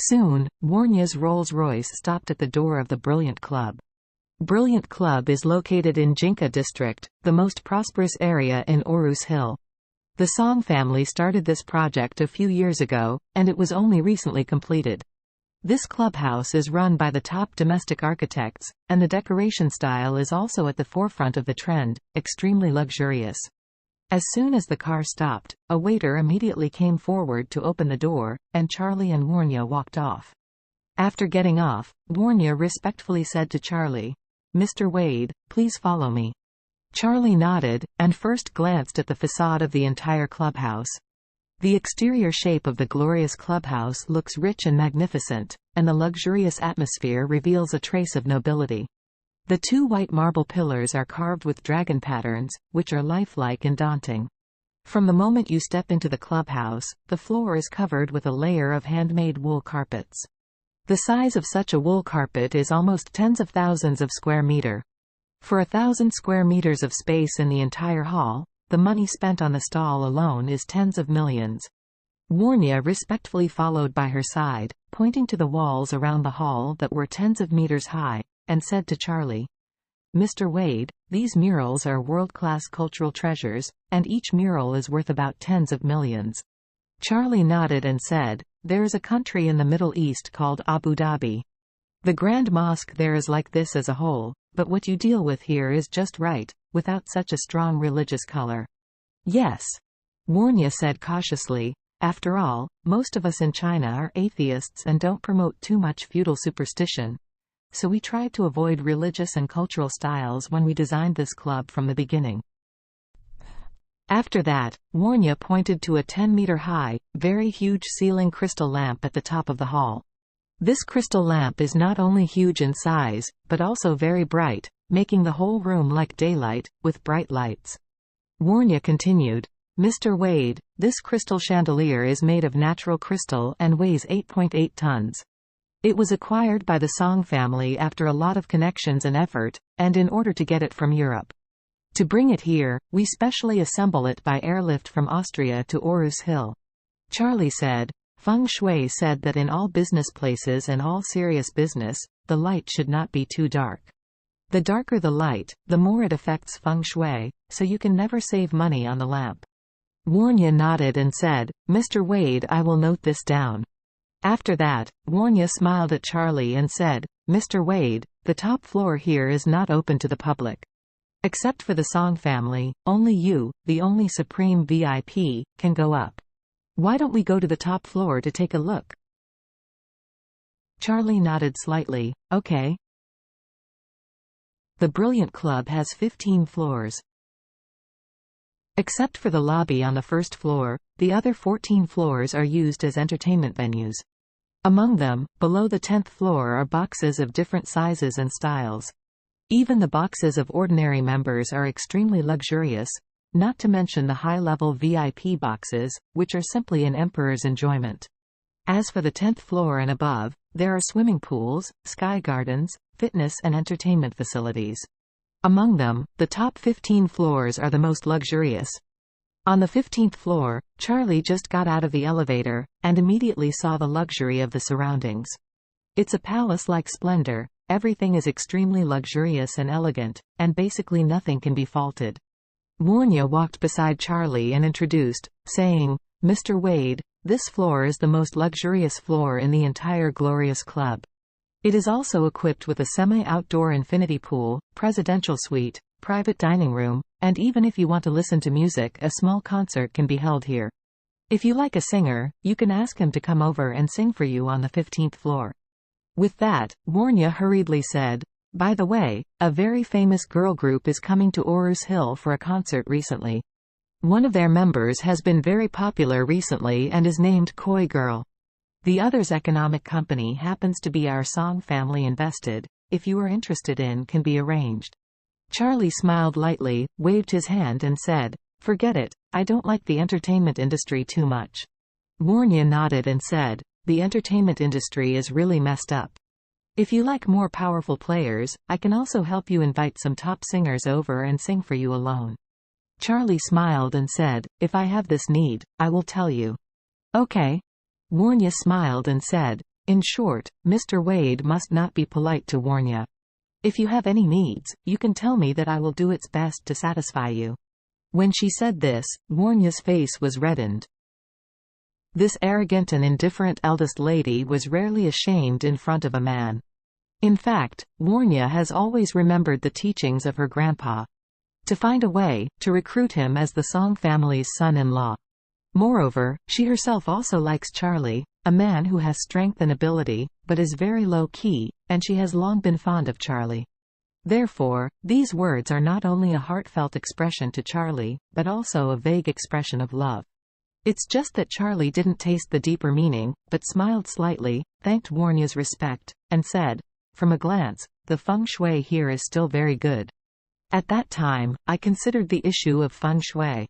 Soon, Warnya's Rolls-Royce stopped at the door of the Brilliant Club. Brilliant Club is located in Jinka district, the most prosperous area in Aarhus Hill. The Song family started this project a few years ago, and it was only recently completed. This clubhouse is run by the top domestic architects, and the decoration style is also at the forefront of the trend, extremely luxurious. As soon as the car stopped, a waiter immediately came forward to open the door, and Charlie and Warnya walked off. After getting off, Warnya respectfully said to Charlie, "Mr. Wade, please follow me." Charlie nodded, and first glanced at the facade of the entire clubhouse. The exterior shape of the glorious clubhouse looks rich and magnificent, and the luxurious atmosphere reveals a trace of nobility. The two white marble pillars are carved with dragon patterns, which are lifelike and daunting. From the moment you step into the clubhouse, the floor is covered with a layer of handmade wool carpets. The size of such a wool carpet is almost tens of thousands of square meters. For 1,000 square meters of space in the entire hall, the money spent on the stall alone is tens of millions. Warnya respectfully followed by her side, pointing to the walls around the hall that were tens of meters high, and said to Charlie, "Mr. Wade, these murals are world-class cultural treasures, and each mural is worth about tens of millions." Charlie nodded and said, "There is a country in the Middle East called Abu Dhabi. The Grand Mosque there is like this as a whole, but what you deal with here is just right, without such a strong religious color." "Yes," Warnya said cautiously, "after all, most of us in China are atheists and don't promote too much feudal superstition. So we tried to avoid religious and cultural styles when we designed this club from the beginning." After that, Warnya pointed to a 10-meter-high, very huge ceiling crystal lamp at the top of the hall. This crystal lamp is not only huge in size, but also very bright, making the whole room like daylight, with bright lights. Warnya continued, "Mr. Wade, this crystal chandelier is made of natural crystal and weighs 8.8 tons. It was acquired by the Song family after a lot of connections and effort, and in order to get it from Europe. To bring it here, we specially assemble it by airlift from Austria to Aarhus Hill." Charlie said, "Feng Shui said that in all business places and all serious business, the light should not be too dark. The darker the light, the more it affects Feng Shui, so you can never save money on the lamp." Warnya nodded and said, "Mr. Wade, I will note this down." After that, Warnya smiled at Charlie and said, "Mr. Wade, the top floor here is not open to the public. Except for the Song family, only you, the only supreme VIP, can go up. Why don't we go to the top floor to take a look?" Charlie nodded slightly, "Okay." The Brilliant Club has 15 floors. Except for the lobby on the first floor, the other 14 floors are used as entertainment venues. Among them, below the 10th floor are boxes of different sizes and styles. Even the boxes of ordinary members are extremely luxurious, not to mention the high-level VIP boxes, which are simply an emperor's enjoyment. As for the 10th floor and above, there are swimming pools, sky gardens, fitness and entertainment facilities. Among them, the top 15 floors are the most luxurious. On the 15th floor, Charlie just got out of the elevator, and immediately saw the luxury of the surroundings. It's a palace-like splendor, everything is extremely luxurious and elegant, and basically nothing can be faulted. Warnya walked beside Charlie and introduced, saying, "Mr. Wade, this floor is the most luxurious floor in the entire glorious club. It is also equipped with a semi-outdoor infinity pool, presidential suite, private dining room, and even if you want to listen to music, a small concert can be held here. If you like a singer, you can ask him to come over and sing for you on the 15th floor." With that, Warnya hurriedly said, "By the way, a very famous girl group is coming to Aarhus Hill for a concert recently. One of their members has been very popular recently and is named Koi Girl. The other's economic company happens to be our Song family invested. If you are interested in, can be arranged." Charlie smiled lightly, waved his hand and said, "Forget it, I don't like the entertainment industry too much." Warnya nodded and said, "The entertainment industry is really messed up. If you like more powerful players, I can also help you invite some top singers over and sing for you alone." Charlie smiled and said, "If I have this need, I will tell you." "Okay." Warnya smiled and said, In short, Mr. Wade must not be polite to Warnya. If you have any needs, you can tell me that I will do its best to satisfy you. When she said this, Warnya's face was reddened. This arrogant and indifferent eldest lady was rarely ashamed in front of a man. In fact, Warnya has always remembered the teachings of her grandpa. To find a way to recruit him as the Song family's son-in-law. Moreover, she herself also likes Charlie, a man who has strength and ability, but is very low-key, and she has long been fond of Charlie. Therefore, these words are not only a heartfelt expression to Charlie, but also a vague expression of love. It's just that Charlie didn't taste the deeper meaning, but smiled slightly, thanked Warnya's respect, and said, "From a glance, the feng shui here is still very good." At that time, I considered the issue of feng shui.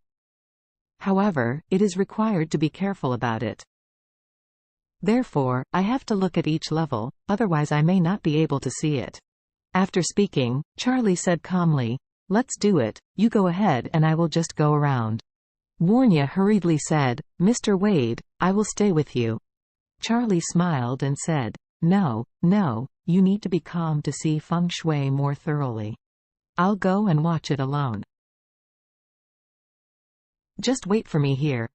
However, it is required to be careful about it. Therefore, I have to look at each level, otherwise I may not be able to see it. After speaking, Charlie said calmly, "Let's do it, you go ahead and I will just go around." Warnya hurriedly said, "Mr. Wade, I will stay with you." Charlie smiled and said, No, you need to be calm to see feng shui more thoroughly. I'll go and watch it alone. Just wait for me here."